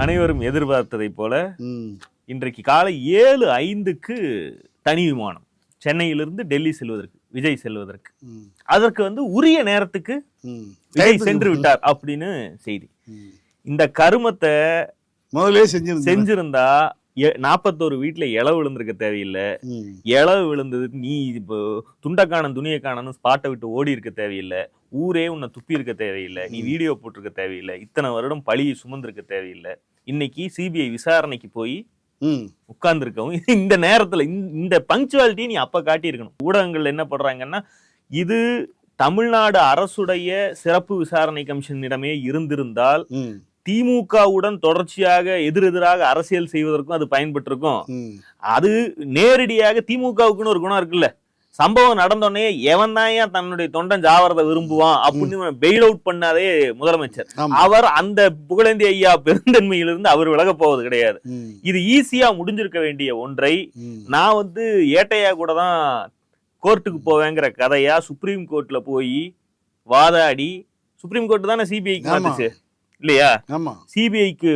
அனைவரும் எதிர்பார்த்ததை போல இன்றைக்கு காலை 7:05 தனி விமானம் சென்னையிலிருந்து டெல்லி செல்வதற்கு விஜய் செல்வதற்கு அதற்கு உரிய நேரத்துக்கு விஜய் சென்று விட்டார் அப்படின்னு செய்தி. இந்த கருமத்தை முதலே செஞ்சிருந்தா 41 வீட்டுல இளவு விழுந்திருக்க தேவையில்லை. இளவு விழுந்தது நீ இப்போ துண்டக்கானன் துணியக்கானன் ஸ்பாட்டை விட்டு ஓடி இருக்க தேவையில்லை. ஊரே உன்னை துப்பி இருக்க தேவையில்லை. நீ வீடியோ போட்டிருக்க தேவையில்லை. இத்தனை வருடம் பழியை சுமந்திருக்க தேவையில்லை. இன்னைக்கு சிபிஐ விசாரணைக்கு போய் உட்கார்ந்து இருக்கவும் இந்த நேரத்துல இந்த பங்க்சுவாலிட்டி நீ அப்ப காட்டியிருக்கணும். ஊடகங்கள் என்ன பண்றாங்கன்னா, இது தமிழ்நாடு அரசுடைய சிறப்பு விசாரணை கமிஷனிடமே இருந்திருந்தால் திமுகவுடன் தொடர்ச்சியாக எதிரெதிராக அரசியல் செய்வதற்கும் அது பயன்பட்டிருக்கும். அது நேரடியாக திமுகவுக்குன்னு ஒரு குணம் இருக்குல்ல, சம்பவம் நடந்தோடனே எவன் தான் ஏன் தன்னுடைய தொண்டன் ஜாவரதை விரும்புவான் அப்படின்னு பெயில் அவுட் பண்ணாதே முதலமைச்சர். அவர் அந்த புகழேந்தி ஐயா பெருந்தன்மையிலிருந்து அவர் விலக போவது கிடையாது. இது ஈஸியா முடிஞ்சிருக்க வேண்டிய ஒன்றை நான் ஏட்டையா கூட தான் கோர்ட்டுக்கு போவேங்கிற கதையா சுப்ரீம் கோர்ட்ல போய் வாதாடி, சுப்ரீம் கோர்ட் தானே சிபிஐக்கு மாத்துச்சு இல்லையா, சிபிஐக்கு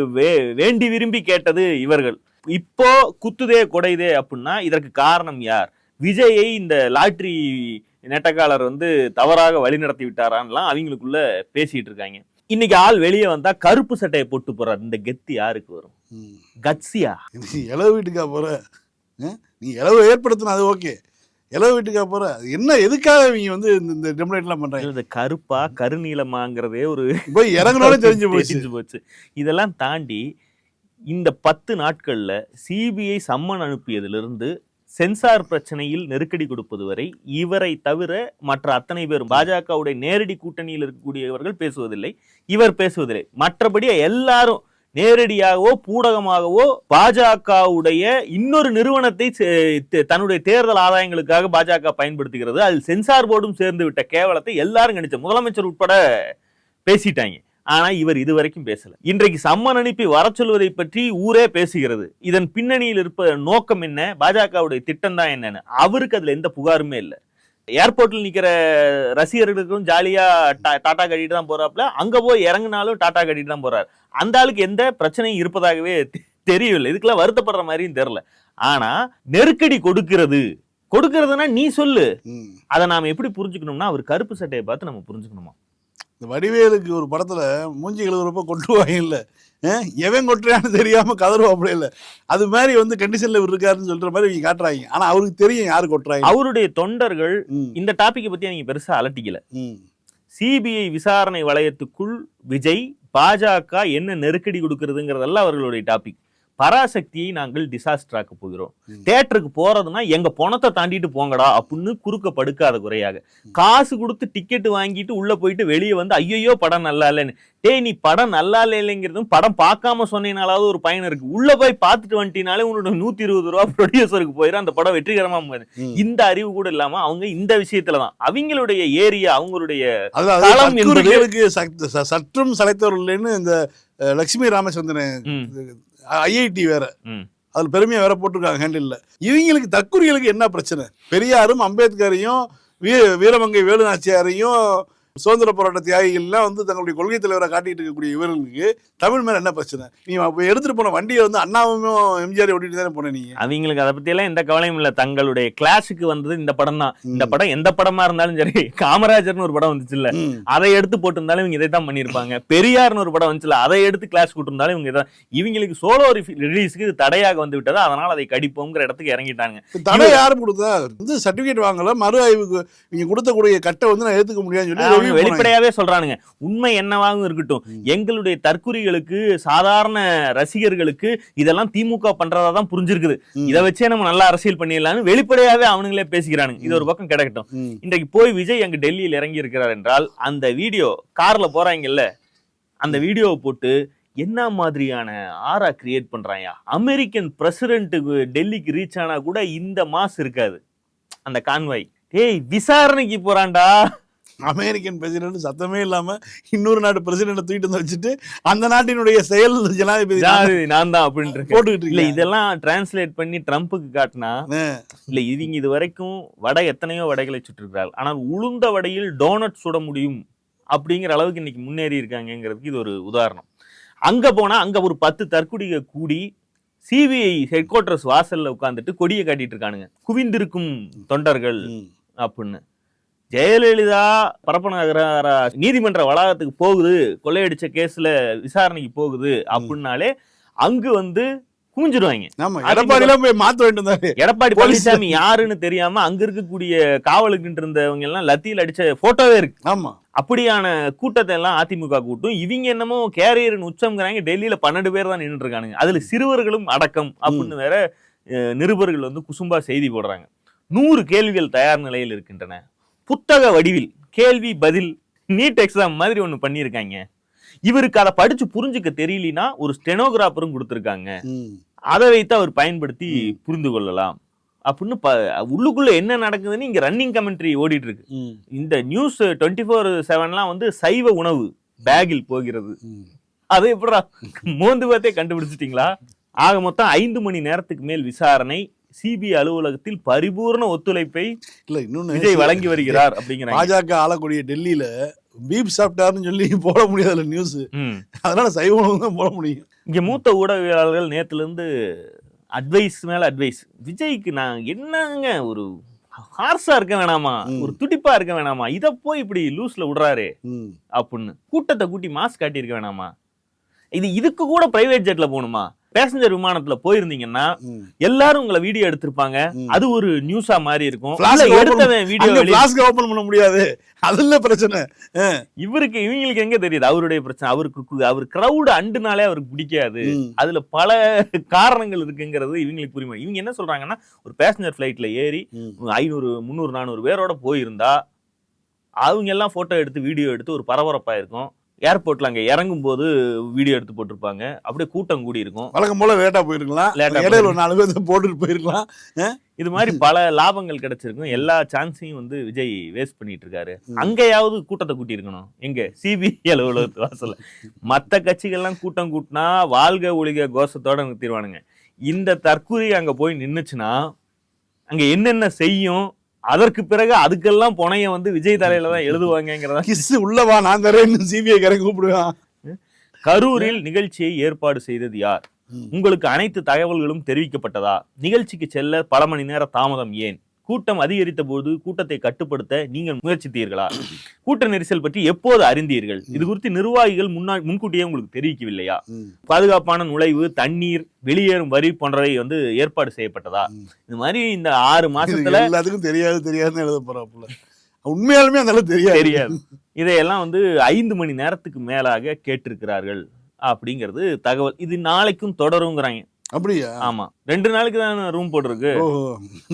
வேண்டி விரும்பி கேட்டது இவர்கள். இப்போ குத்துதே கொடைதே அப்படின்னா இதற்கு காரணம் யார்? விஜயை இந்த லாட்ரி நெட்டக்காலர் தவறாக வழி நடத்தி விட்டாரான்லாம் அவங்களுக்குள்ள பேசிட்டு இருக்காங்க. இன்னைக்கு ஆள் வெளியே வந்தா கருப்பு சட்டையை போட்டு போறாரு. இந்த கெத்து யாருக்கு வரும்? கட்சியா? இளவு வீட்டுக்கா போற? நீ இளவு ஏற்படுத்தின அது ஓகே, இளவு வீட்டுக்கா போற என்ன? எதுக்காக இவங்க இந்த டெம்ப்ளேட் எல்லாம் பண்றாங்க? இந்த கருப்பா கருநீளமாங்கிறதே ஒரு போய் இறங்கினாலும் தெரிஞ்சு போச்சு. இதெல்லாம் தாண்டி இந்த 10 நாட்கள்ல சிபிஐ சம்மன் அனுப்பியதிலிருந்து சென்சார் பிரச்சனையில் நெருக்கடி கொடுப்பது வரை இவரை தவிர மற்ற அத்தனை பேரும் பாஜகவுடைய நேரடி கூட்டணியில் இருக்கக்கூடியவர்கள் பேசுவதில்லை, இவர் பேசுவதில்லை. மற்றபடி எல்லாரும் நேரடியாகவோ பூடகமாகவோ பாஜகவுடைய இன்னொரு நிறுவனத்தை தன்னுடைய தேர்தல் ஆதாயங்களுக்காக பாஜக பயன்படுத்துகிறது. அதில் சென்சார் போர்டும் சேர்ந்து விட்ட கேவலத்தை எல்லாரும் கணிச்ச முதலமைச்சர் உட்பட பேசிட்டாங்க. ஆனா இவர் இதுவரைக்கும் பேசல. இன்றைக்கு சம்மன் அனுப்பி வர சொல்வதை பற்றி ஊரே பேசுகிறது. இதன் பின்னணியில் இருப்ப நோக்கம் என்ன, பாஜகவுடைய திட்டம் தான் என்னன்னு அவருக்கு அதுல எந்த புகாருமே இல்லை. ஏர்போர்ட்ல நிக்கிற ரசிகர்களுக்கும் ஜாலியா டாடா கட்டிட்டு தான் போறாப்ல, அங்க போய் இறங்கினாலும் டாடா கட்டிட்டு தான் போறாரு. அந்த ஆளுக்கு எந்த பிரச்சனையும் இருப்பதாகவே தெரியவில்லை. இதுக்கெல்லாம் வருத்தப்படுற மாதிரியும் தெரியல. ஆனா நெருக்கடி கொடுக்கிறதுனா நீ சொல்லு, அதை நாம எப்படி புரிஞ்சுக்கணும்னா அவர் கருப்பு சட்டையை பார்த்து நம்ம புரிஞ்சுக்கணுமா? இந்த வடிவேலுக்கு ஒரு படத்துல மூஞ்சி கழுவுறப்ப கொட்டுவாங்க இல்ல, எவன் கொட்டுறான்னு தெரியாம கதறுவாப்புல இல்ல, அது மாதிரி கண்டிஷன்ல இருக்காருன்னு சொல்ற மாதிரி இவங்க காட்டுறாங்க. ஆனா அவருக்கு தெரியும் யாரு கொட்டுறாங்க. அவருடைய தொண்டர்கள் இந்த டாபிக்கை பத்தி அவங்க பெருசா அலட்டிக்கல. சிபிஐ விசாரணை வளையத்துக்குள் விஜய் பாஜக என்ன நெருக்கடி கொடுக்கறதுங்கிறதெல்லாம் அவர்களுடைய டாபிக். பராசக்தியை நாங்கள் டிசாஸ்டர் ஆக்க போகிறோம், தியேட்டருக்கு போறதுன்னா எங்க பணத்தை தாண்டிட்டு போங்கடா அப்படின்னு குறுக்க படுக்காத குறையாக காசு கொடுத்து டிக்கெட் வாங்கிட்டு உள்ள போயிட்டு வெளியே ஐயோ படம் நல்லா இல்லைன்னு. டேய், நீ படம் நல்லா இல்லைங்கிறதும் படம் பார்க்காம சொன்னீங்கனாலாவது ஒரு பயன் இருக்கு. உள்ள போய் பார்த்துட்டு வந்துட்டீனாலே உன்னோட 120 ரூபா ப்ரொடியூசருக்கு போயிடும், அந்த படம் வெற்றிகரமா போயிடும். இந்த அறிவு கூட இல்லாம அவங்க இந்த விஷயத்துலதான் அவங்களுடைய ஏரியா, அவங்களுடைய சற்றும் சளைத்தவர்கள் இந்த லட்சுமி ராமச்சந்திரன் ஐஐடி வேற அதுல பெருமையா வேற போட்டிருக்காங்க ஹேண்டில். இவங்களுக்கு தற்குறிகளுக்கு என்ன பிரச்சனை? பெரியாரும் அம்பேத்கரையும் வீரமங்கை வேலுநாச்சியாரையும் சுதந்திர போராட்ட தியாகிகள்லாம் தங்களுடைய கொள்கை தலைவரை காட்டிட்டு இருக்கக்கூடிய இவர்களுக்கு தமிழ் மேல என்ன பிரச்சனை? நீ எடுத்துட்டு போன வண்டியை அண்ணாவும் எம்ஜிஆர் ஓட்டிட்டு தானே போன. நீங்க அவங்களுக்கு அதை பத்தி எல்லாம் எந்த கவலையும் இல்ல. தங்களுடைய கிளாஸுக்கு வந்தது இந்த படம் தான். இந்த படம் எந்த படமா இருந்தாலும் சரி, காமராஜர்னு ஒரு படம் வந்துச்சு இல்ல, அதை எடுத்து போட்டு இருந்தாலும் இவங்க இதை தான் பண்ணிருப்பாங்க. பெரியார்னு ஒரு படம் வந்துச்சுல, அதை எடுத்து கிளாஸ் கூட்டிருந்தாலும் இவங்க இதான். இவங்களுக்கு சோலோ ரிலீஸுக்கு தடையாக வந்து விட்டது, அதனால அதை கடிப்போங்கிற இடத்துக்கு இறங்கிட்டாங்க. தடை யாரும் கொடுத்தா? சர்டிபிகேட் வாங்கல, மறு ஆய்வுக்கு நீங்க கொடுத்தக்கூடிய கட்டை நான் ஏத்துக்க முடியாதுன்னு சொல்லி வெளிப்படையாவே சொல்றானுங்க. உண்மை என்னவாகவும் இருக்கட்டும், எங்களுடைய தற்குறிகளுக்கு சாதாரண ரசிகர்களுக்கு இதெல்லாம் திமுக பண்றதா தான் புரிஞ்சிருக்குது, இதை வச்சே நம்ம நல்லா அரசியல் பண்ணிடலாம்னு வெளிப்படையாவே அவனுங்களே பேசிக்கிறானுங்க. இது ஒரு பக்கம் கிடக்கட்டும். இன்றைக்கு போய் விஜய் அங்க டெல்லியில் இறங்கி இருக்கிறார் என்றால் அந்த வீடியோ கார்ல போறாங்கல்ல, அந்த வீடியோவை போட்டு என்ன மாதிரியான ஆரா கிரியேட் பண்றாங்க. அமெரிக்கன் பிரசிடென்ட்டுக்கு டெல்லிக்கு ரீச் ஆனா கூட இந்த மாஸ் இருக்காது அந்த கான்வாய். ஏய், விசாரணைக்கு போறான்டா. அமெரிக்கன் பிரசிடென்ட் சத்தமே இல்லாம இன்னொரு நாட்டு பிரசிடென்ட் தூக்கிட்டு வந்து வச்சுட்டு அந்த நாட்டினுடைய செயல் ஜனாதிபதி நான் தான் அப்படின்னு போட்டுக்கிட்டு இல்ல. இதெல்லாம் டிரான்ஸ்லேட் பண்ணி ட்ரம்புக்கு காட்டினா இல்ல, இவங்க இது வரைக்கும் வடை எத்தனையோ வடைகளை சுட்டிருக்கிறார்கள். ஆனால் உளுந்த வடையில் டோனட் சுட முடியும் அப்படிங்கிற அளவுக்கு இன்னைக்கு முன்னேறி இருக்காங்கிறதுக்கு இது ஒரு உதாரணம். அங்க போனா அங்க ஒரு 10 தற்குடிக கூடி சிபிஐ ஹெட் குவார்டர்ஸ் வாசல்ல உட்கார்ந்துட்டு கொடியை காட்டிட்டு இருக்கானுங்க, குவிந்திருக்கும் தொண்டர்கள் அப்படின்னு. ஜெயலலிதா பரப்பநகர நீதிமன்ற வளாகத்துக்கு போகுது, கொள்ளையடிச்ச கேஸ்ல விசாரணைக்கு போகுது அப்படின்னாலே அங்கு வந்து குமிஞ்சிருவாங்க. எடப்பாடி பழனிசாமி யாருன்னு தெரியாம அங்க இருக்கக்கூடிய காவலுக்கு இருந்தவங்க எல்லாம் லத்தியில் அடிச்ச போட்டோவே இருக்கு. ஆமா, அப்படியான கூட்டத்தை எல்லாம் அதிமுக கூட்டும். இவங்க என்னமோ கேரியரின் உச்சம்ங்கிறாங்க. டெல்லியில 12 பேர் தான் நின்றுட்டு இருக்கானுங்க, அதுல சிறுவர்களும் அடக்கம் அப்படின்னு வேற நிருபர்கள் வந்து குசும்பா செய்தி போடுறாங்க. 100 கேள்விகள் தயார் நிலையில் இருக்கின்றன. புத்தக வடிவில் கேள்வி பதில் நீட் எக்ஸாம் மாதிரி ஒண்ணு பண்ணியிருக்காங்க. இவருக்கு அதை படிச்சு புரிஞ்சுக்க தெரியலனா ஒரு ஸ்டெனோகிராஃபரும் கொடுத்திருக்காங்க, அதை வைத்து அவர் பயன்படுத்தி புரிந்து கொள்ளலாம் அப்படின்னு. உள்ளுக்குள்ள என்ன நடக்குதுன்னு இங்க ரன்னிங் கமெண்ட்ரி ஓடிட்டு இருக்கு. இந்த நியூஸ் 24/7 வந்து சைவ உணவு பேக்கில் போகிறது. அதை எப்படா மோந்து பார்த்தே கண்டுபிடிச்சிட்டீங்களா? ஆக மொத்தம் 5 மணி நேரத்துக்கு மேல் விசாரணை. சிபிஐ அலுவலகத்தில் பரிபூர்ண ஒத்துழைப்பை விஜய் வழங்கி வருகிறார் அப்படிங்கிறாங்க. பாஜக ஆளக்கூடிய டெல்லியில பீப் சாப்பிட்டாருன்னு சொல்லி போட முடியாதுல நியூஸ், அதனால சைவ உணவு தான் போட முடியும். இங்க மூத்த ஊடகவியலாளர்கள் நேத்துல இருந்து அட்வைஸ் மேல அட்வைஸ். விஜய்க்கு நான் என்னங்க ஒரு ஹார்ஸா இருக்க வேணாமா, ஒரு துடிப்பா இருக்க வேணாமா, இத போய் இப்படி லூஸ்ல விடுறாரு அப்படின்னு. கூட்டத்தை கூட்டி மாஸ்க் காட்டி இருக்க வேணாமா? இதுக்கு கூட பிரைவேட் ஜெட்ல போகணுமா? பேசஞ்சர் விமானத்துல போயிருந்தீங்கன்னா எல்லாரும் உங்களை வீடியோ எடுத்திருப்பாங்க, அது ஒரு நியூஸா மாதிரி இருக்கும். எடுத்தவன் வீடியோ ஓபன் பண்ண முடியாது, அதுல பிரச்சனை. இவங்களுக்கு எங்க தெரியுது அவருடைய பிரச்சனை? அவர் கிரௌட் அண்டுனாலே அவருக்கு பிடிக்காது. அதுல பல காரணங்கள் இருக்குங்கிறது இவங்களுக்கு புரியுமா? இவங்க என்ன சொல்றாங்கன்னா, ஒரு பேசஞ்சர் பிளைட்ல ஏறி 500, 300, 400 பேரோட போயிருந்தா அவங்க எல்லாம் போட்டோ எடுத்து வீடியோ எடுத்து ஒரு பரபரப்பா இருக்கும். ஏர்போர்ட்ல அங்க இறங்கும் போது வீடியோ எடுத்து போட்டிருப்பாங்க, அப்படியே கூட்டம் கூடி இருக்கும். வழக்கம் போல லேட்டா போயிருக்கலாம், இடையில 4 பேர் போட்டுட்டு போயிருக்கலாம். இது மாதிரி பல லாபங்கள் கிடைச்சிருக்கும். எல்லா சான்ஸையும் வந்து விஜய் வேஸ்ட் பண்ணிட்டு இருக்காரு. அங்கேயாவது கூட்டத்தை கூட்டி இருக்கணும். எங்க சிபிஐ அலுவலகத்து வாசல்ல. மத்த கட்சிகள்லாம் கூட்டம் கூட்டினா வாழ்க ஒழிக கோஷத்தோட நிறுத்திடுவானுங்க. இந்த தற்கூரி அங்க போய் நின்னுச்சுன்னா அங்க என்னென்ன செய்யும், அதற்கு பிறகு அதுக்கெல்லாம் புனைய வந்து விஜய் தலையில தான் எழுதுவாங்கிறதா. கிஸ் உள்ளவா நான் தரேன்னு சிபிஐ கரை கூப்பிடுவான். கரூரில் நிகழ்ச்சியை ஏற்பாடு செய்தது யார்? உங்களுக்கு அனைத்து தகவல்களும் தெரிவிக்கப்பட்டதா? நிகழ்ச்சிக்கு செல்ல பல மணி நேர தாமதம் ஏன்? கூட்டம் அதிகரித்த போது கூட்டத்தை கட்டுப்படுத்த நீங்கள் முயற்சித்தீர்களா? கூட்ட நெரிசல் பற்றி எப்போது அறிந்தீர்கள்? இது குறித்து நிர்வாகிகள் முன்கூட்டியே உங்களுக்கு தெரிவிக்கவில்லையா? பாதுகாப்பான நுழைவு, தண்ணீர், வெளியேறும் வரி போன்றவை வந்து ஏற்பாடு செய்யப்பட்டதா? இந்த மாதிரி இந்த 6 மாசத்துல எல்லாத்துக்கும் தெரியாதுன்னு எழுத போறாப்புல. உண்மையாலுமே அந்த அளவுக்கு தெரியாது. இதையெல்லாம் வந்து 5 மணி நேரத்துக்கு மேலாக கேட்டிருக்கிறார்கள் அப்படிங்கிறது தகவல். இது நாளைக்கும் தொடருங்கிறாங்க. அப்படியா? ஆமா, 2 நாளுக்கு தான் ரூம் போட்டிருக்கு.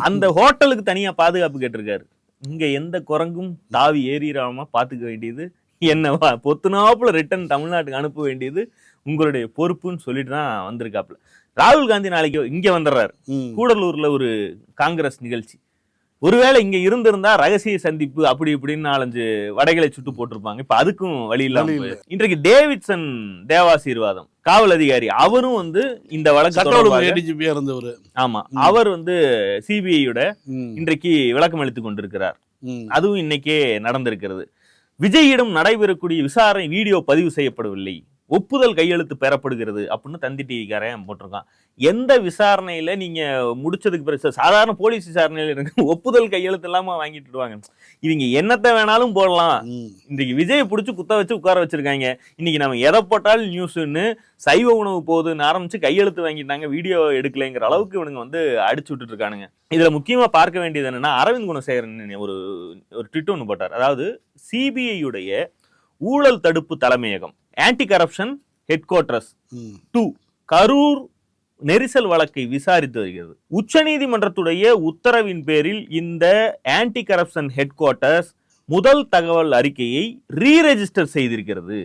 அந்த ஹோட்டலுக்கு தனியா பாதுகாப்பு கேட்டிருக்காரு. இங்க எந்த குரங்கும் தாவி ஏறிடாம பாத்துக்க வேண்டியது என்னவா, பொத்துனாப்புல ரிட்டர்ன் தமிழ்நாட்டுக்கு அனுப்ப வேண்டியது உங்களுடைய பொறுப்புன்னு சொல்லிட்டு தான் வந்திருக்காப்புல. ராகுல் காந்தி நாளைக்கு இங்க வந்துடுறாரு. கூடலூர்ல ஒரு காங்கிரஸ் நிகழ்ச்சி. ஒருவேளை இங்க இருந்திருந்தா ரகசிய சந்திப்பு அப்படி இப்படின்னு 4-5 வடைகளை சுட்டு போட்டிருப்பாங்க. இப்ப அதுக்கும் வழி இல்லாம இன்றைக்கு டேவிட்சன் தேவாசீர்வாதம் காவல் அதிகாரி, அவரும் வந்து இந்த வழக்கு இருந்தவர். ஆமா, அவர் வந்து சிபிஐயோட இன்றைக்கு விளக்கம் அளித்துக் கொண்டிருக்கிறார். அதுவும் இன்னைக்கே நடந்திருக்கிறது. விஜயிடம் நடைபெறக்கூடிய விசாரணை வீடியோ பதிவு செய்யப்படவில்லை, ஒப்புதல் கையெழுத்து பெறப்படுகிறது அப்படின்னு தந்தி டிவிக்காரன் போட்டிருக்கான். எந்த விசாரணையில நீங்க முடிச்சதுக்கு பிறகு சாதாரண போலீஸ் விசாரணையில இருக்கு ஒப்புதல் கையெழுத்து இல்லாம வாங்கிட்டுடுவாங்க. இவங்க என்னத்தை வேணாலும் போடலாம். இன்றைக்கு விஜயை பிடிச்சி குத்த வச்சு உட்கார வச்சிருக்காங்க. இன்னைக்கு நம்ம எதை போட்டாலும் நியூஸ்ன்னு சைவ உணவு போகுதுன்னு ஆரம்பிச்சு கையெழுத்து வாங்கிட்டாங்க, வீடியோ எடுக்கலைங்கிற அளவுக்கு இவனுங்க வந்து அடிச்சு விட்டுட்டு இருக்கானுங்க. இதுல முக்கியமா பார்க்க வேண்டியது என்னன்னா, அரவிந்த் குணசேகரன் ஒரு ட்வீட் ஒன்று போட்டார். அதாவது சிபிஐயுடைய ஊழல் தடுப்பு தலைமையகம், anti corruption head quarters 2 Karur நெரிசல் வழக்கை விசாரித்து வருகிறது. உச்சநீதிமன்றத்துடைய உத்தரவின் பேரில் இந்த ஆன்டி கரப்ஷன் ஹெட் குவார்டர்ஸ் முதல் தகவல் அறிக்கையை ரீரெஜிஸ்டர் செய்திருக்கிறது.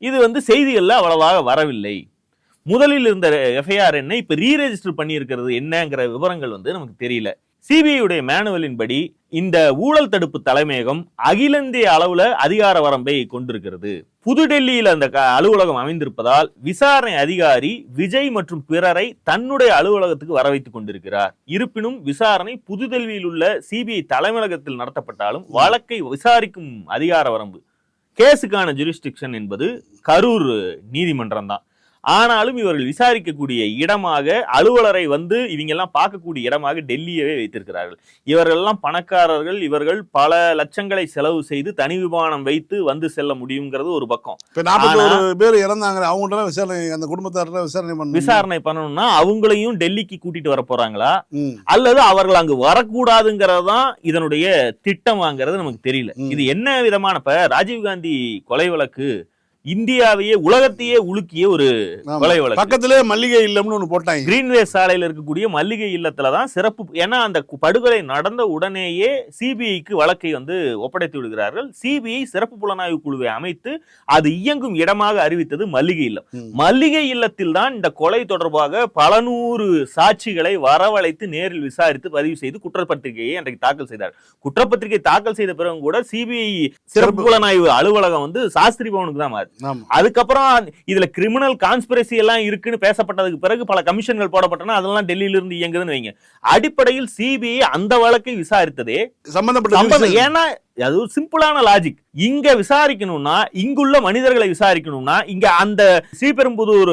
இது வந்து செய்திகள்ல அவ்வளவாக வரவில்லை. முதலில் இருந்த எஃப்ஐஆர் என்ன இப்ப ரீரெஜிஸ்டர் பண்ணி இருக்கிறது என்னங்கிற விவரங்கள் வந்து நமக்கு தெரியல. சிபிஐ மேனுவலின் படி இந்த ஊழல் தடுப்பு தலைமையகம் அகில இந்திய அளவுல அதிகார வரம்பை கொண்டிருக்கிறது. புதுடெல்லியில் அந்த அலுவலகம் அமைந்திருப்பதால் விசாரணை அதிகாரி விஜய் மற்றும் பிறரை தன்னுடைய அலுவலகத்துக்கு வர வைத்துக் கொண்டிருக்கிறார். இருப்பினும் விசாரணை புதுடெல்லியில் உள்ள சிபிஐ தலைமையகத்தில் நடத்தப்பட்டாலும் வழக்கை விசாரிக்கும் அதிகார வரம்பு கேஸுக்கான ஜூரிஸ்டிக்ஷன் என்பது கரூர் நீதிமன்றம் தான். ஆனாலும் இவர்கள் விசாரிக்கக்கூடிய இடமாக, அலுவலரை வந்து இவங்க எல்லாம் பார்க்கக்கூடிய இடமாக டெல்லியவே வைத்திருக்கிறார்கள். இவர்கள் எல்லாம் பணக்காரர்கள், இவர்கள் பல லட்சங்களை செலவு செய்து தனி விமானம் வைத்து வந்து செல்ல முடியுங்கிறது ஒரு பக்கம். 41 பேர் இறந்தாங்க, அவங்க அந்த குடும்பத்தார விசாரணை பண்ணணும்னா அவங்களையும் டெல்லிக்கு கூட்டிட்டு வர போறாங்களா, அல்லது அவர்கள் அங்கு வரக்கூடாதுங்கிறது தான் இதனுடைய திட்டமாங்கிறது நமக்கு தெரியல. இது என்ன விதமான, இப்ப ராஜீவ்காந்தி கொலை வழக்கு இந்தியாவையே உலகத்தையே உலுக்கிய ஒரு கொலை வழக்கு. பக்கத்திலே மல்லிகை இல்லம்னு ஒண்ணு போட்டாங்க. கிரீன்வே சாலையில இருக்கக்கூடிய மல்லிகை இல்லத்துலதான் சிறப்பு. ஏன்னா அந்த படுகொலை நடந்த உடனேயே சிபிஐக்கு வழக்கை வந்து ஒப்படைத்து விடுகிறார்கள். சிபிஐ சிறப்பு புலனாய்வு குழுவை அமைத்து அது இயங்கும் இடமாக அறிவித்தது மல்லிகை இல்லம். மல்லிகை இல்லத்தில் தான் இந்த கொலை தொடர்பாக பல நூறு சாட்சிகளை வரவழைத்து நேரில் விசாரித்து பதிவு செய்து குற்றப்பத்திரிகையை அன்றைக்கு தாக்கல் செய்தார். குற்றப்பத்திரிகை தாக்கல் செய்த பிறகு கூட சிபிஐ சிறப்பு புலனாய்வு அலுவலகம் வந்து சாஸ்திரி பவனுக்கு தான் மாறி. அதுக்கப்புறம் இதுல கிரிமினல் கான்ஸ்பிரசி எல்லாம் இருக்குன்னு பேசப்பட்டதுக்கு பிறகு பல கமிஷன்கள் போடப்பட்டன, அதெல்லாம் டெல்லியில இருந்து இயங்குதுன்னு வைங்க. அடிப்படையில் சிபிஐ அந்த வழக்கை விசாரித்ததே சம்பந்தப்பட்ட, ஏன்னா அது ஒரு சிம்பிளான லாஜிக். இங்க விசாரிக்கணும்னா, இங்குள்ள மனிதர்களை விசாரிக்கணும்னா, இங்க அந்த ஸ்ரீபெரும்புதூர்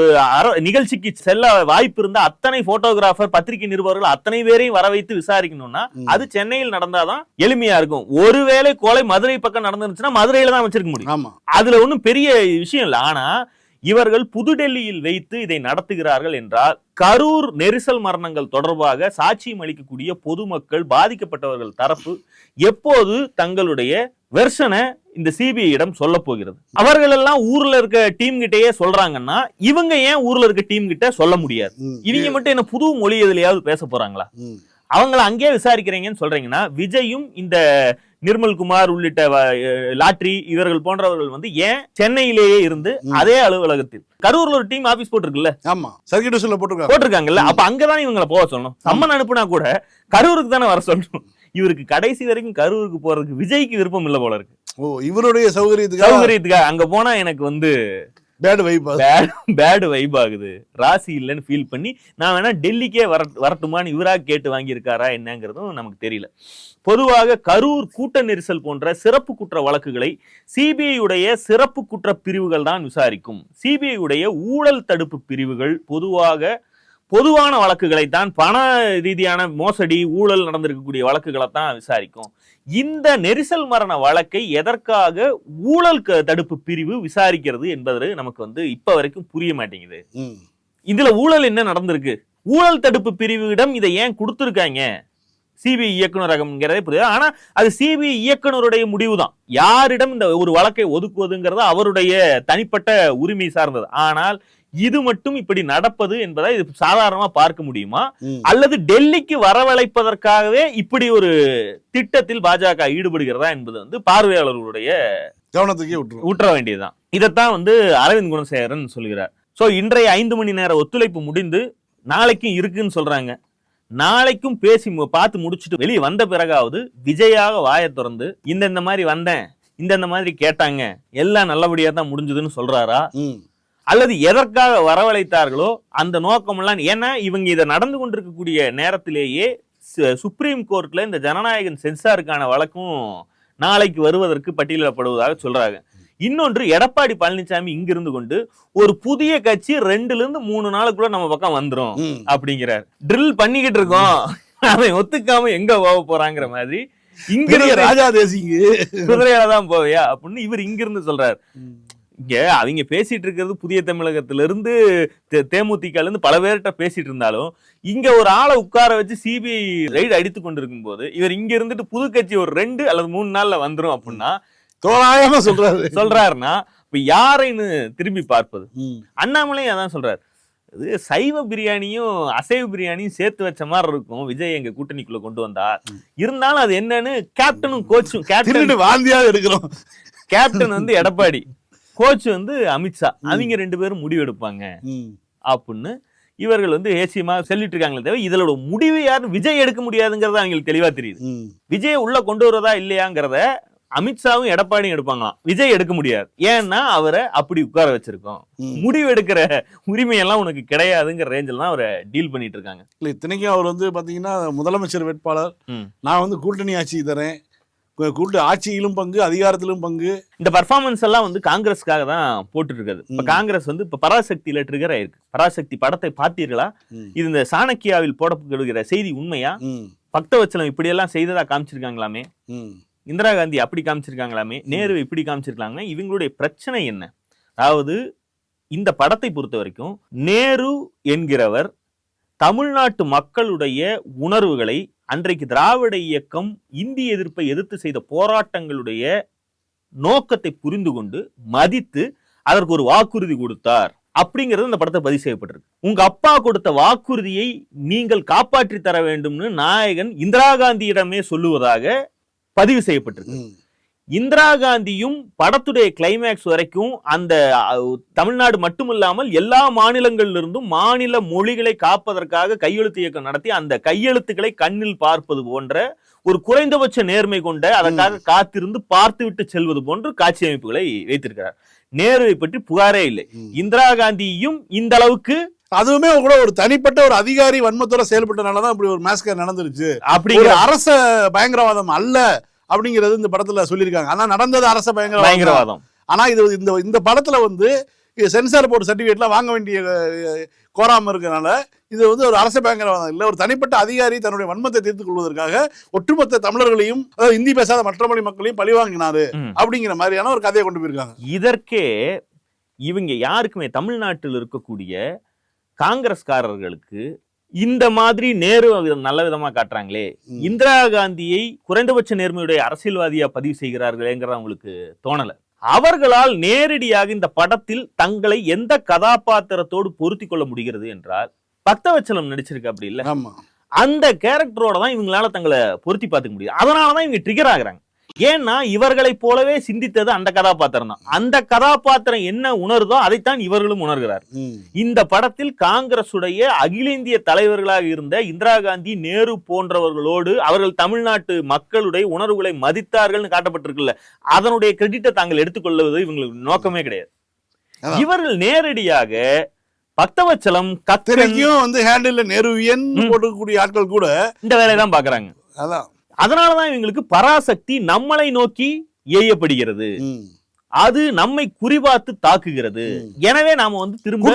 நிகழ்ச்சிக்கு செல்ல வாய்ப்பு இருந்த அத்தனை போட்டோகிராஃபர், பத்திரிகை நிருபர்கள் அத்தனை பேரையும் வர வைத்து விசாரிக்கணும்னா அது சென்னையில் நடந்தாதான் எளிமையா இருக்கும். ஒருவேளை கொலை மதுரை பக்கம் நடந்துருச்சுன்னா மதுரையில தான் வச்சிருக்க முடியும். அதுல ஒன்னும் பெரிய விஷயம் இல்லை. ஆனா இவர்கள் புதுடெல்லியில் வைத்து இதை நடத்துகிறார்கள் என்றால், கரூர் நெரிசல் மரணங்கள் தொடர்பாக சாட்சியம் அளிக்கக்கூடிய பொதுமக்கள், பாதிக்கப்பட்டவர்கள் தரப்பு எப்போது தங்களுடைய வெர்ஷனை இந்த சிபிஐயிடம் சொல்ல போகிறது? அவர்கள் எல்லாம் ஊர்ல இருக்க டீம் கிட்டயே சொல்றாங்கன்னா இவங்க ஏன் ஊர்ல இருக்க டீம் கிட்ட சொல்ல முடியாது? இவங்க மட்டும் என்ன புது மொழி எதுலயாவது பேச போறாங்களா? அவங்களை அங்கேயே விசாரிக்கிறீங்கன்னு சொல்றீங்கன்னா, விஜயும் இந்த நிர்மல்குமார் உள்ளிட்ட லாட்ரி இவர்கள் போன்றவர்கள் வந்து ஏன் சென்னையிலேயே இருந்து அதே அலுவலகத்தில், கரூர்ல ஒரு டீம் ஆபீஸ் போட்டிருக்குல்ல, போட்டிருக்காங்கல்ல, அப்ப அங்கதான் இவங்களை போக சொல்லணும். சம்மன் அனுப்புனா கூட கரூருக்கு தானே வர சொல்லணும். இவருக்கு கடைசி வரைக்கும் கரூருக்கு போறதுக்கு விஜய்க்கு விருப்பம் இல்ல போல இருக்கு. இவருடைய சௌகரியத்துக்காக அங்க போனா எனக்கு வந்து பேட் வைப் ஆகுது, ராசி இல்லைன்னு ஃபீல் பண்ணி நான் வேணா டெல்லிக்கே வரட்டுமான்னு இவராக கேட்டு வாங்கியிருக்காரா என்னங்கிறதும் நமக்கு தெரியல. பொதுவாக கரூர் கூட்ட நெரிசல் போன்ற சிறப்பு குற்ற வழக்குகளை சிபிஐ உடைய சிறப்பு குற்ற பிரிவுகள் தான் விசாரிக்கும். சிபிஐ உடைய ஊழல் தடுப்பு பிரிவுகள் பொதுவான வழக்குகளை தான், பண ரீதியான மோசடி ஊழல் நடந்திருக்கக்கூடிய வழக்குகளை தான் விசாரிக்கும். இந்த நெரிசல் மரண வழக்கை எதற்காக ஊழல் தடுப்பு பிரிவு விசாரிக்கிறது என்பது நமக்கு வந்து இப்ப வரைக்கும் புரிய மாட்டேங்குது. இதுல ஊழல் என்ன நடந்திருக்கு? ஊழல் தடுப்பு பிரிவிடம் இதை ஏன் கொடுத்திருக்காங்க? சிபிஐ இயக்குநரகம்ங்கிறதே புரியுது. ஆனா அது சிபிஐ இயக்குநருடைய முடிவு தான். யாரிடம் இந்த ஒரு வழக்கை ஒதுக்குவதுங்கிறது அவருடைய தனிப்பட்ட உரிமை சார்ந்தது. ஆனால் இது மட்டும் இப்படி நடப்பது என்பதை இது சாதாரணமா பார்க்க முடியுமா? அல்லது டெல்லிக்கு வரவழைப்பதற்காகவே இப்படி ஒரு திட்டத்தில் பாஜக ஈடுபடுகிறதா என்பது வந்து பார்வையாளர்களுடைய கவனத்துக்கே ஊற்ற வேண்டியதுதான். இதைத்தான் வந்து அரவிந்த் குணசேகரன் சொல்கிறார். சோ இன்றைய 5 மணி நேர ஒத்துழைப்பு முடிந்து நாளைக்கும் இருக்குன்னு சொல்றாங்க. நாளைக்கும் பேசி பார்த்து முடிச்சுட்டு வெளியே வந்த பிறகாவது விஜயாக வாயை திறந்து இந்த மாதிரி வந்தேன், இந்த மாதிரி கேட்டாங்க, எல்லாம் நல்லபடியா தான் முடிஞ்சதுன்னு சொல்றாரா? அல்லது எதற்காக வரவழைத்தார்களோ அந்த நோக்கமெல்லாம், ஏன்னா இவங்க இதை நடந்து கொண்டிருக்கக்கூடிய நேரத்திலேயே சுப்ரீம் கோர்ட்ல இந்த ஜனநாயகன் சென்சாருக்கான வழக்கும் நாளைக்கு வருவதற்கு பட்டியலிடப்படுவதாக சொல்றாங்க. இன்னொன்று, எடப்பாடி பழனிசாமி இங்கிருந்து கொண்டு ஒரு புதிய கட்சி 2 to 3 நாளுக்குள்ள நம்ம பக்கம் வந்துரும் அப்படிங்கிறார். ட்ரில் பண்ணிக்கிட்டு இருக்கோம், அவன் ஒத்துக்காம எங்க போக போறாங்கிற மாதிரி, இங்க ராஜா தேசிங்க குதிரையாலதான் போவையா அப்படின்னு இவர் இங்கிருந்து சொல்றாரு. இங்க அவங்க பேசிட்டு இருக்கிறது புதிய தமிழகத்திலிருந்து தேமுதிக இருந்து பல பேர்கிட்ட பேசிட்டு இருந்தாலும், இங்க ஒரு ஆளை உட்கார வச்சு சிபிஐ ரைடு அடித்து கொண்டிருக்கும் போது இவர் இங்க இருந்துட்டு புது கட்சி ஒரு 2 அல்லது 3 நாள்ல வந்துரும் அப்படின்னா தோராயமா சொல்றாருன்னா இப்ப யாரைன்னு திரும்பி பார்ப்பது? அண்ணாமலையும் அதான் சொல்றாரு. இது சைவ பிரியாணியும் அசைவ பிரியாணியும் சேர்த்து வச்ச மாதிரி இருக்கும் விஜய் எங்க கூட்டணிக்குள்ள கொண்டு வந்தா. இருந்தாலும் அது என்னன்னு கேப்டனும் கோச்சும், கேப்டன் வந்து எடப்பாடி, கோச் வந்து அமித்ஷா, அவங்க 2 பேரும் முடிவு எடுப்பாங்க அப்படின்னு இவர்கள் வந்து ஏசியமா சொல்லிட்டு இருக்காங்களே தவிர இதோட முடிவு யாரும் விஜய் எடுக்க முடியாதுங்கிறத அவங்களுக்கு தெளிவா தெரியுது. விஜய் உள்ள கொண்டு வரதா இல்லையாங்கிறத அமித்ஷாவும் எடப்பாடியும் எடுப்பாங்களாம், விஜய் எடுக்க முடியாது. ஏன்னா அவரை அப்படி உட்கார வச்சிருக்கோம், முடிவு எடுக்கிற உரிமையெல்லாம் உனக்கு கிடையாதுங்கிற ரேஞ்சில் தான் அவரை டீல் பண்ணிட்டு இருக்காங்க. இல்லை, இத்தனைக்கும் அவர் வந்து பாத்தீங்கன்னா முதலமைச்சர் வேட்பாளர், நான் வந்து கூட்டணி ஆட்சி தரேன், கூட்டு ஆட்சியிலும் பங்கு, அதிகாரத்திலும் பங்கு. இந்த பர்ஃபார்மன்ஸ் எல்லாம் வந்து காங்கிரஸ்க்காக தான் போட்டு இருக்காது. இப்ப காங்கிரஸ் வந்து இப்ப பராசக்தியில ட்ரிகர் ஆயிருக்கு. பராசக்தி படத்தை பார்த்தீர்களா? இது இந்த சாணக்கியாவில் போடப்படுகிற செய்தி உண்மையா? பக்தவச்சலம் இப்படி எல்லாம் செய்ததா காமிச்சிருக்காங்களாமே, இந்திரா காந்தி அப்படி காமிச்சிருக்காங்களாமே, நேரு இப்படி காமிச்சிருக்காங்க. இவங்களுடைய பிரச்சனை என்ன? அதாவது இந்த படத்தை பொறுத்த வரைக்கும் நேரு என்கிறவர் தமிழ்நாட்டு மக்களுடைய உணர்வுகளை, அன்றைக்கு திராவிட இயக்கம் இந்திய எதிர்ப்பை எதிர்த்து செய்த போராட்டங்களுடைய நோக்கத்தை புரிந்து கொண்டு மதித்து அதற்கு ஒரு வாக்குறுதி கொடுத்தார் அப்படிங்கிறது இந்த படத்தை பதிவு செய்யப்பட்டிருக்கு. உங்க அப்பா கொடுத்த வாக்குறுதியை நீங்கள் காப்பாற்றி தர வேண்டும்னு நாயகன் இந்திரா காந்தியிடமே சொல்லுவதாக பதிவு செய்யப்பட்டிருக்கு. இந்திரா காந்தியும் படத்துடைய கிளைமேக்ஸ் வரைக்கும் அந்த தமிழ்நாடு மட்டுமில்லாமல் எல்லா மாநிலங்களிலிருந்தும் மாநில மொழிகளை காப்பதற்காக கையெழுத்து இயக்கம் நடத்தி அந்த கையெழுத்துக்களை கண்ணில் பார்ப்பது போன்ற ஒரு குறைந்தபட்ச நேர்மை கொண்ட, அதற்காக காத்திருந்து பார்த்துவிட்டு செல்வது போன்ற காட்சி அமைப்புகளை வைத்திருக்கிறார். நேருவை பற்றி புகாரே இல்லை. இந்திரா காந்தியும் இந்த அளவுக்கு, அதுவுமே கூட ஒரு தனிப்பட்ட ஒரு அதிகாரி வன்மத்தோட செயல்பட்டனாலதான் இப்படி ஒரு மேஸ்கர் நடந்துருச்சு. அப்படிங்கிற அரச பயங்கரவாதம் அல்ல அப்படிங்கிறது இந்த படத்துல சொல்லியிருக்காங்க. ஆனா நடந்தது அரச பயங்கரவாதம். ஆனா இது இந்த படத்துல வந்து சென்சார் போர்டு சர்டிபிகேட்லாம் வாங்க வேண்டிய கோராம இருக்கனால இது வந்து ஒரு அரச பயங்கரவாதம் இல்லை, ஒரு தனிப்பட்ட அதிகாரி தன்னுடைய வன்மத்தை தீர்த்துக் கொள்வதற்காக ஒட்டுமொத்த தமிழர்களையும், அதாவது இந்தி பேசாத மற்ற மொழி மக்களையும் பழிவாங்கினாரு அப்படிங்கிற மாதிரியான ஒரு கதையை கொண்டு போயிருக்காங்க. இதற்கே இவங்க யாருக்குமே தமிழ்நாட்டில் இருக்கக்கூடிய காங்கிரஸ்காரர்களுக்கு இந்த மாதிரி நேரு நல்ல விதமா காட்டுறாங்களே, இந்திரா காந்தியை குறைந்தபட்ச நேர்மையுடைய அரசியல்வாதியா பதிவு செய்கிறார்களேங்கிற அவங்களுக்கு தோணல. அவர்களால் நேரடியாக இந்த படத்தில் தங்களை எந்த கதாபாத்திரத்தோடு பொருத்தி கொள்ள முடிகிறது என்றால், பக்தவச்சலம் நடிச்சிருக்கு அப்படி இல்ல, அந்த கேரக்டரோட தான் இவங்களால தங்களை பொருத்தி பார்த்துக்க முடியும். அதனாலதான் இவங்க ட்ரிகர் ஆகுறாங்க. ஏன்னா இவர்களை போலவே சிந்தித்தது அந்த கதாபாத்திரம் தான். அந்த கதாபாத்திரம் என்ன உணர்தோ அதைத்தான் இவர்களும் உணர்கிறார். இந்த படத்தில் காங்கிரசுடைய அகில இந்திய தலைவர்களாக இருந்த இந்திரா காந்தி, நேரு போன்றவர்களோடு அவர்கள் தமிழ்நாட்டு மக்களுடைய உணர்வுகளை மதித்தார்கள் காட்டப்பட்டிருக்குல்ல, அதனுடைய கிரெடிட்டை தாங்கள் எடுத்துக்கொள்வது இவங்களுக்கு நோக்கமே கிடையாது. இவர்கள் நேரடியாக பக்தவச்சலம் கத்திரைக்கும் வந்து ஹேண்டில் நேருவியன் போடக்கூடிய ஆட்கள் கூட இந்த வேலையை தான் பாக்குறாங்க. அதான் அதனாலதான் இவங்களுக்கு பராசக்தி நம்மளை நோக்கி ஏயப்படுகிறது, அது நம்மை குறிபார்த்து தாக்குகிறது. எனவே நாம வந்து திரும்ப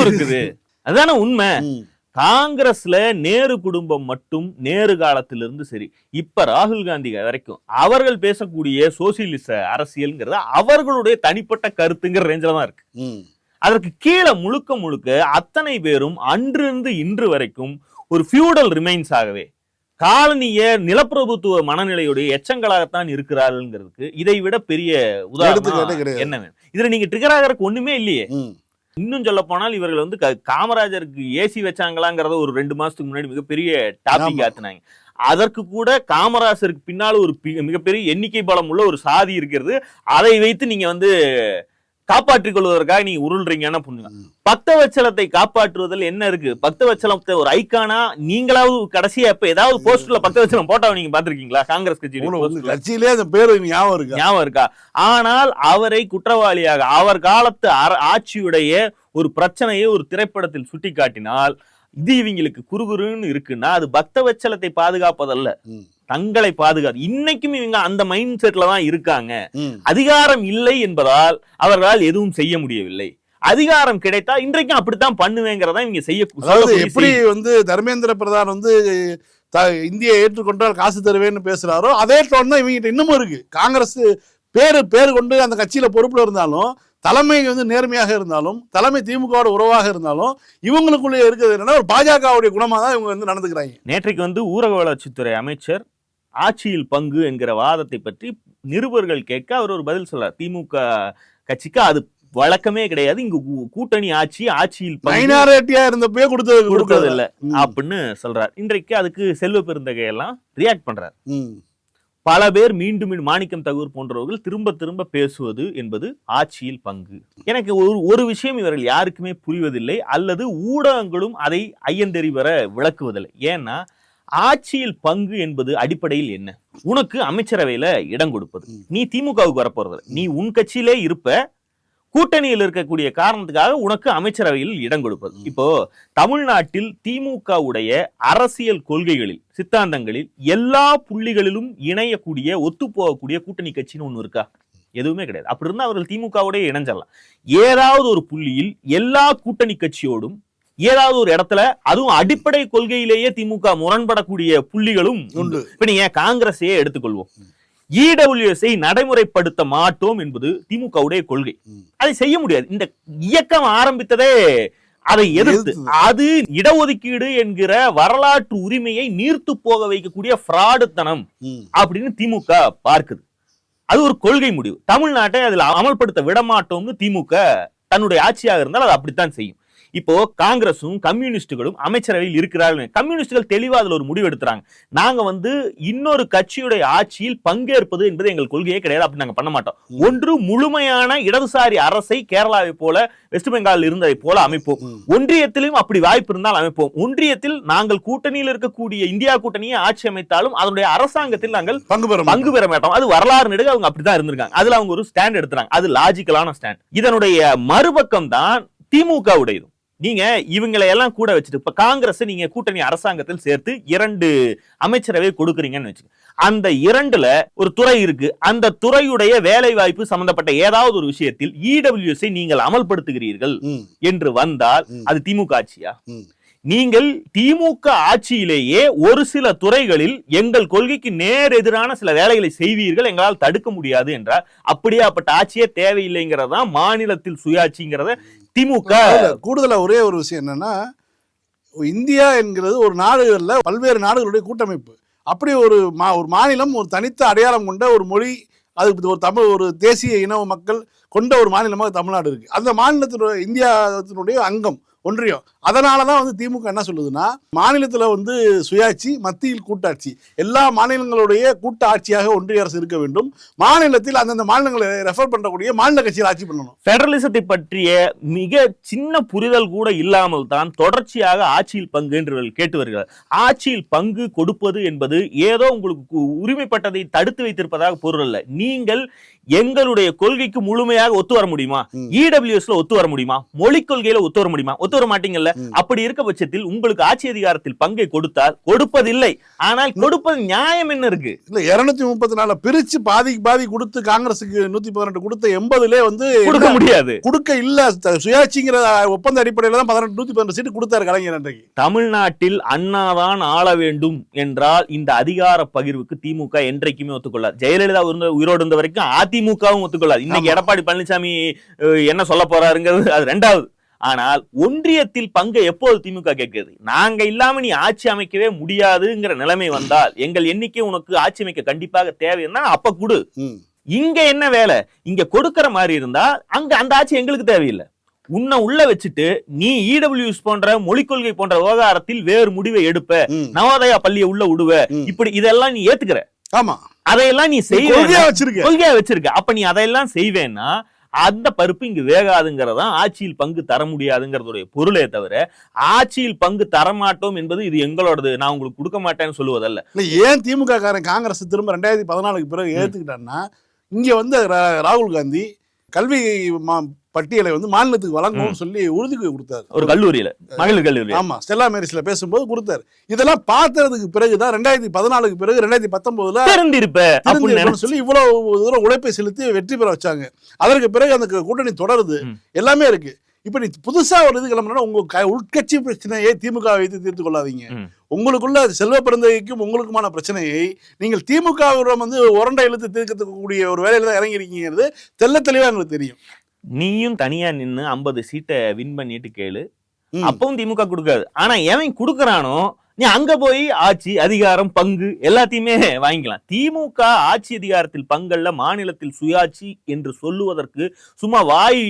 இருக்குது. அதுதானே உண்மை. காங்கிரஸ்ல நேரு குடும்பம் மட்டும் நேரு காலத்திலிருந்து சரி இப்ப ராகுல் காந்தி வரைக்கும் அவர்கள் பேசக்கூடிய சோசியலிச அரசியல்ங்கிறது அவர்களுடைய தனிப்பட்ட கருத்துங்கிற ரேஞ்சில தான் இருக்கு. அதற்கு கீழே முழுக்க முழுக்க அத்தனை பேரும் அன்றிருந்து இன்று வரைக்கும் ஒரு ஃபியூடல் ரிமைன்ஸ் ஆகவே காலனிய நிலப்பிரபுத்துவ மனநிலையுடைய எச்சங்களாகத்தான் இருக்கிறார்கள்ங்கிறதுக்கு இதை விட பெரிய உதாரணம் என்ன வேணும்? இதுல நீங்க ட்ரிகர் ஆகிறதுக்கு ஒண்ணுமே இல்லையே. இன்னும் சொல்ல போனால் இவர்கள் வந்து காமராஜருக்கு ஏசி வச்சாங்களாங்கிறத ஒரு 2 மாசத்துக்கு முன்னாடி மிகப்பெரிய டாபிக் ஆத்தினாங்க. அதற்கு கூட காமராஜருக்கு பின்னால ஒரு மிகப்பெரிய எண்ணிக்கை பலம் உள்ள ஒரு சாதி இருக்கிறது, அதை வைத்து நீங்க வந்து காப்பாற்றிக் கொள்வதற்காக நீங்க உருள்றீங்கன்னா புண்ணுங்க. பக்தவச்சலத்தை காப்பாற்றுவதில் என்ன இருக்கு? பக்தவச்சலத்தை ஒரு ஐக்கானா நீங்களாவது கடைசியா எப்ப ஏதாவது போஸ்டர்ல பக்தவச்சலம் போட்டோ நீங்க பாத்திருக்கீங்களா? காங்கிரஸ் கட்சியிலே அந்த பேரு ஞாபகம் இருக்கா? ஆனால் அவரை குற்றவாளியாக அவர் காலத்து ஆட்சியுடைய ஒரு பிரச்சனையை ஒரு திரைப்படத்தில் சுட்டி காட்டினால் இது இவங்களுக்கு குறுகுறுன்னு இருக்குன்னா அது பக்தவச்சலத்தை பாதுகாப்பதல்ல, தங்களை பாதுகாத்து. இன்னைக்கும் இவங்க அந்த மைண்ட் செட்ல தான் இருக்காங்க. அதிகாரம் இல்லை என்பதால் அவர்களால் எதுவும் செய்ய முடியவில்லை. அதிகாரம் கிடைத்தா இன்றைக்கும் அப்படித்தான் பண்ணுவேங்கிறதா இவங்க செய்ய. எப்படி வந்து தர்மேந்திர பிரதான் வந்து இந்தியை ஏற்றுக்கொண்டால் காசு தருவேன்னு பேசுறாரோ அதே டோன் தான் இவங்க இன்னமும் இருக்கு. காங்கிரஸ் பேரு கொண்டு அந்த கட்சியில பொறுப்புல இருந்தாலும், தலைமை வந்து நேர்மையாக இருந்தாலும், தலைமை திமுகவோட உறவாக இருந்தாலும், இவங்களுக்குள்ளே இருக்கிறது என்னன்னா ஒரு பாஜகவுடைய குணமா தான் இவங்க வந்து நடந்துக்கிறாங்க. நேற்றைக்கு வந்து ஊரக வளர்ச்சித்துறை அமைச்சர் ஆட்சியில் பங்கு என்கிற வாதத்தை பற்றி நிருபர்கள் கேட்க அவர் ஒரு பதில் சொல்றார். திமுக கட்சிக்கு அது வழக்கமே கிடையாது, இங்கு கூட்டணி ஆட்சியில் மைனாரிட்டியா இருந்தப்பே கொடுத்தது இல்ல அப்படின்னு சொல்றார். இன்றைக்கு அதுக்கு செல்வ பெருந்தகையெல்லாம் ரியாக்ட் பண்றார். பல பேர் மீண்டும் மாணிக்கம் தகவூர் போன்றவர்கள் திரும்ப திரும்ப பேசுவது என்பது ஆட்சியில் பங்கு. எனக்கு ஒரு விஷயம் இவர்கள் யாருக்குமே புரிவதில்லை, அல்லது ஊடகங்களும் அதை ஐயந்தெறி வர விளக்குவதில்லை. ஏன்னா ஆட்சியில் பங்கு என்பது அடிப்படையில் என்ன? உனக்கு அமைச்சரவையில இடம் கொடுப்பது. நீ திமுகவுக்கு வரப்போறது, நீ உன் கட்சியிலே இருப்ப, கூட்டணியில் இருக்கக்கூடிய காரணத்துக்காக உனக்கு அமைச்சரவையில் இடம் கொடுப்பது. இப்போ தமிழ்நாட்டில் திமுகவுடைய அரசியல் கொள்கைகளில், சித்தாந்தங்களில் எல்லா புள்ளிகளிலும் இணையக்கூடிய, ஒத்து போகக்கூடிய கூட்டணி கட்சின்னு ஒண்ணு இருக்கா? எதுவுமே கிடையாது. அப்படி இருந்தா அவர்கள் திமுகவுடைய இணைஞ்சிடலாம். ஏதாவது ஒரு புள்ளியில் எல்லா கூட்டணி கட்சியோடும் ஏதாவது ஒரு இடத்துல, அதுவும் அடிப்படை கொள்கையிலேயே திமுக முரண்படக்கூடிய புள்ளிகளும் உண்டு. இப்ப நீங்க காங்கிரஸையே எடுத்துக்கொள்வோம். இடபிள்யூஎஸ்ஐ நடைமுறைப்படுத்த மாட்டோம் என்பது திமுகவுடைய கொள்கை. அதை செய்ய முடியாது. இந்த இயக்கம் ஆரம்பித்ததே அதை எதிர்த்து. அது இடஒதுக்கீடு என்கிற வரலாற்று உரிமையை நீர்த்து போக வைக்கக்கூடிய ஃப்ராடுத்தனம் அப்படின்னு திமுக பார்க்குது. அது ஒரு கொள்கை முடிவு. தமிழ்நாட்டை அதில் அமல்படுத்த விடமாட்டோம்னு திமுக தன்னுடைய ஆட்சியாக இருந்தால் அது அப்படித்தான் செய்யும். இப்போ காங்கிரசும் கம்யூனிஸ்டுகளும் அமைச்சரவையில் இருக்கிறார்கள். கம்யூனிஸ்டுகள் தெளிவா அதுல ஒரு முடிவு எடுத்துறாங்க. நாங்க இன்னொரு கட்சியுடைய ஆட்சியில் பங்கேற்பது என்பது எங்கள் கொள்கையே கிடையாது. அப்படி நாங்க பண்ண மாட்டோம். ஒன்று, முழுமையான இடதுசாரி அரசை கேரளாவை போல, வெஸ்ட் பெங்கால் இருந்ததை போல அமைப்போம். ஒன்றியத்திலும் அப்படி வாய்ப்பு இருந்தால் அமைப்போம். ஒன்றியத்தில் நாங்கள் கூட்டணியில் இருக்கக்கூடிய இந்தியா கூட்டணியை ஆட்சி அமைத்தாலும் அதனுடைய அரசாங்கத்தில் நாங்கள் பங்கு பெற மாட்டோம். அது வரலாறு நெடுக அவங்க அப்படிதான் இருந்திருக்காங்க. அதுல அவங்க ஒரு ஸ்டாண்ட் எடுத்துறாங்க. அது லாஜிக்கலான ஸ்டாண்ட். இதனுடைய மறுபக்கம் தான் திமுக உடையது. நீங்க இவங்களை எல்லாம் கூட வச்சுட்டு இப்ப காங்கிரஸ் நீங்க கூட்டணி அரசாங்கத்தில் சேர்த்து 2 அமைச்சரவை கொடுக்குறீங்கன்னு வச்சுக்க. அந்த 2ல ஒரு துறை இருக்கு. அந்த துறையுடைய வேலை வாய்ப்பு சம்பந்தப்பட்ட ஏதாவது ஒரு விஷயத்தில் இடபிள்யூஎஸ்ஐ நீங்கள் அமல்படுத்துகிறீர்கள் என்று வந்தால் அது திமுக ஆட்சியா? நீங்கள் திமுக ஆட்சியிலேயே ஒரு சில துறைகளில் எங்கள் கொள்கைக்கு நேர் எதிரான சில வேலைகளை செய்வீர்கள், எங்களால் தடுக்க முடியாது என்றால் அப்படியாப்பட்ட ஆட்சியே தேவையில்லைங்கிறதா மாநிலத்தில் சுயாட்சிங்கிறத திமுக. கூடுதலா ஒரே ஒரு விஷயம் என்னன்னா, இந்தியா என்கிறது ஒரு நாடுகள்ல பல்வேறு நாடுகளுடைய கூட்டமைப்பு. அப்படி ஒரு மாநிலம் ஒரு தனித்த அடையாளம் கொண்ட ஒரு மொழி, அதுக்கு ஒரு தமிழ், ஒரு தேசிய இன மக்கள் கொண்ட ஒரு மாநிலமாக தமிழ்நாடு இருக்கு. அந்த மாநிலத்தினுடைய இந்தியாவினுடைய அங்கம், ஒன்றியம். அதனாலதான் திமுக என்ன சொல்லுதுன்னா, மாநிலத்துல சுயாட்சி, மத்தியில் கூட்டாட்சி, எல்லா மாநிலங்களுடைய கூட்ட ஆட்சியாக ஒன்றிய அரசு இருக்க வேண்டும். மாநிலத்தில் அந்தந்த மாநிலங்களை ரெஃபர் பண்ணக்கூடிய மாநில கட்சியில் ஆட்சி பண்ணணும். பெடரலிசத்தை பற்றிய மிக சின்ன புரிதல் கூட இல்லாமல் தான் தொடர்ச்சியாக ஆட்சியில் பங்கு என்று கேட்டு வருகிறார். ஆட்சியில் பங்கு கொடுப்பது என்பது ஏதோ உங்களுக்கு உரிமைப்பட்டதை தடுத்து வைத்திருப்பதாக பொருள் அல்ல. நீங்கள் எங்களுடைய கொள்கைக்கு முழுமையாக ஒத்து வர முடியுமா? இடபிள்யூஎஸ்ல ஒத்து வர முடியுமா? மொழிக் கொள்கையில ஒத்து வர முடியுமா? ஒத்து வர மாட்டீங்கல்ல. அப்படி இருக்க பட்சத்தில் உங்களுக்கு ஆட்சி அதிகாரத்தில் பங்கை கொடுத்தால், கொடுப்பதில்லை. ஆனால் கொடுப்பது நியாயம் என்ன இருக்கு? இல்ல 234 பிரிச்சு பாதி கொடுத்து காங்கிரசுக்கு 118 கொடுத்த 80லே கொடுக்க முடியாது, கொடுக்க இல்ல. சுயாட்சிங்கிற ஒப்பந்த அடிப்படையில தான் 118 சீட்டு கொடுத்தாரு கலைஞர். அன்றைக்கு தமிழ்நாட்டில் அண்ணாதான் ஆள வேண்டும் என்றால் இந்த அதிகார பகிர்வுக்கு திமுக என்றைக்குமே ஒத்துக்கொள்ளாது. ஜெயலலிதா உயிரோடு இருந்த வரைக்கும் அதிமுகவும் ஒத்துக்கொள்ளாது. இன்னைக்கு எடப்பாடி பழனிசாமி என்ன சொல்ல போறாருங்கிறது அது 2வது. ஆனால் ஒன்றியத்தில் பங்கு எப்போது திமுக கேட்கிறது? நாங்க இல்லாம நீ ஆட்சி அமைக்கவே முடியாதுங்கிற நிலைமை வந்தால், எங்கள் எண்ணிக்கை உனக்கு ஆட்சி அமைக்க கண்டிப்பாக தேவைன்னா அப்ப கொடு. இங்க என்ன வேலை? இங்க கொடுக்கிற மாதிரி இருந்தா அங்க அந்த ஆட்சி எங்களுக்கு தேவையில்லை. உன்னை உள்ள வச்சுட்டு நீ இடபிள்யூஎஸ் போன்ற மொழிக் கொள்கை போன்ற விவகாரத்தில் வேறு முடிவை எடுப்ப, நவோதயா பள்ளியை உள்ள விடுவ, இப்படி இதெல்லாம் நீ ஏத்துக்கிற. ஆமா, அதையெல்லாம் நீ கொள்கையா வச்சிருக்க. அப்ப நீ அதையெல்லாம் செய்வேன்னா அந்த பருப்பு இங்கு வேகாதுங்கிறதா ஆட்சியில் பங்கு தர முடியாதுங்கிறதுடைய பொருளே தவிர, ஆட்சியில் பங்கு தரமாட்டோம் என்பது இது எங்களோடது, நான் உங்களுக்கு கொடுக்க மாட்டேன்னு சொல்லுவதல்ல. ஏன் திமுக காரன் காங்கிரஸ் திரும்ப 2014 பிறகு ஏத்துக்கிட்டான்னா, இங்க ராகுல் காந்தி கல்வி பட்டியலை மாநிலத்துக்கு வழங்கும் சொல்லி உறுதி கொடுத்தாரு. ஒரு கல்லூரியில, மகளிர் கல்லூரி, ஆமா, ஸ்டெல்லா மேரிஸ்ல பேசும்போது கொடுத்தாரு. இதெல்லாம் பார்த்ததுக்கு பிறகுதான் 2014 பிறகு 2019 சொல்லி இவ்வளவு தூரம் உழைப்பை செலுத்தி வெற்றி பெற வச்சாங்க. அதற்கு பிறகு அந்த கூட்டணி தொடருது, எல்லாமே இருக்கு. இப்ப நீ புதுசா ஒரு இது கிளம்புனா உங்க உள்கட்சி பிரச்சனையை திமுக வைத்து தீர்த்து கொள்ளாதீங்க. உங்களுக்குள்ள செல்வ பிறந்தகைக்கும் உங்களுக்குமான பிரச்சனையை நீங்கள் திமுகவிடம் உரண்டை இழுத்து தீர்க்கக்கூடிய ஒரு வேலையில தான் இறங்கிருக்கீங்கிறது தெல்ல தெளிவா எங்களுக்கு தெரியும். நீயும் தனியா நின்னு 50 சீட்டை வின் பண்ணிட்டு கேளு, அப்பவும் திமுக கொடுக்காது. ஆனா எவன் கொடுக்கறானோ நீ அங்க போய் ஆட்சி அதிகாரம் பங்கு எல்லாத்தையுமே வாங்கிக்கலாம். திமுக ஆட்சி அதிகாரத்தில் பங்கல்ல, மாநிலத்தில் சுயாட்சி என்று சொல்லுவதற்கு சும்மா வாய்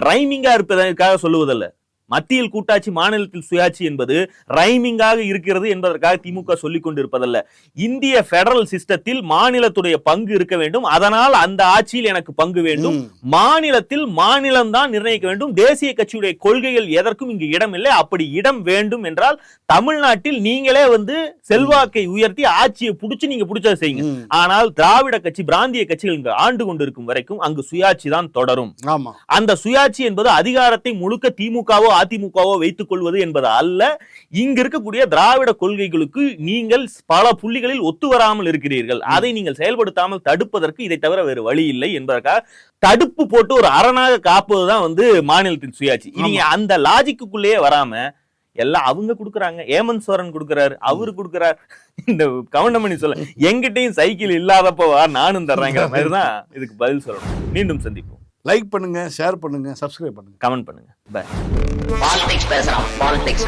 ரைமிங்கா இருப்பதற்காக சொல்லுவதல்ல. மத்தியில் கூட்டாட்சி மாநிலத்தில் சுயாட்சி என்பது ரைமிங்காக இருக்கிறது என்பதற்காக திமுக சொல்லிக் கொண்டிருப்பதல்ல. இந்திய பெடரல் சிஸ்டத்தில் மாநிலத்துடைய பங்கு இருக்க வேண்டும், அதனால் அந்த ஆட்சியில் எனக்கு பங்கு வேண்டும், மாநிலத்தில் மாநிலம் தான் நிர்ணயிக்க வேண்டும், தேசிய கட்சியுடைய கொள்கைகள் எதற்கும் இங்கு இடம் இல்லை. அப்படி இடம் வேண்டும் என்றால் தமிழ்நாட்டில் நீங்களே வந்து செல்வாக்கை உயர்த்தி ஆட்சியை புடிச்சு நீங்க புடிச்சதை செய்யுங்க. ஆனால் திராவிட கட்சி பிராந்திய கட்சிகள் இங்கு ஆண்டு கொண்டிருக்கும் வரைக்கும் அங்கு சுயாட்சி தான் தொடரும். அந்த சுயாட்சி என்பது அதிகாரத்தை முழுக்க திமுகவோ அதிமுகவோ வைத்துக் கொள்வது என்பது அல்ல. இங்க இருக்கக்கூடிய திராவிட கொள்கைகளுக்கு நீங்கள் பல புள்ளிகளில் ஒத்து வராமல் இருக்கிறீர்கள். அதை நீங்கள் செயல்படுத்தாமல் தடுப்பதற்கு இதை தவிர வேறு வழி இல்லை என்பதற்காக தடுப்பு போட்டு ஒரு அரணாக காப்பதுதான் வந்து மாநிலத்தின் சுயாட்சி. நீங்க அந்த லாஜிக்குள்ளேயே வராம எல்லாம் அவங்க கொடுக்குறாங்க, ஏமந்த் சோரன் கொடுக்குறாரு, அவரு கொடுக்குறாரு, இந்த கவுண்டமணி சொல்ல எங்கிட்டையும் சைக்கிள் இல்லாதப்போ நானும் தர்றாங்கிற மாதிரிதான் இதுக்கு பதில் சொல்லணும். மீண்டும் சந்திப்போம். லைக் பண்ணுங்க, ஷேர் பண்ணுங்க, சப்ஸ்கிரைப் பண்ணுங்க, கமெண்ட் பண்ணுங்க. பை. பாலிடிக்ஸ் பேசுறோம். பாலிடிக்ஸ்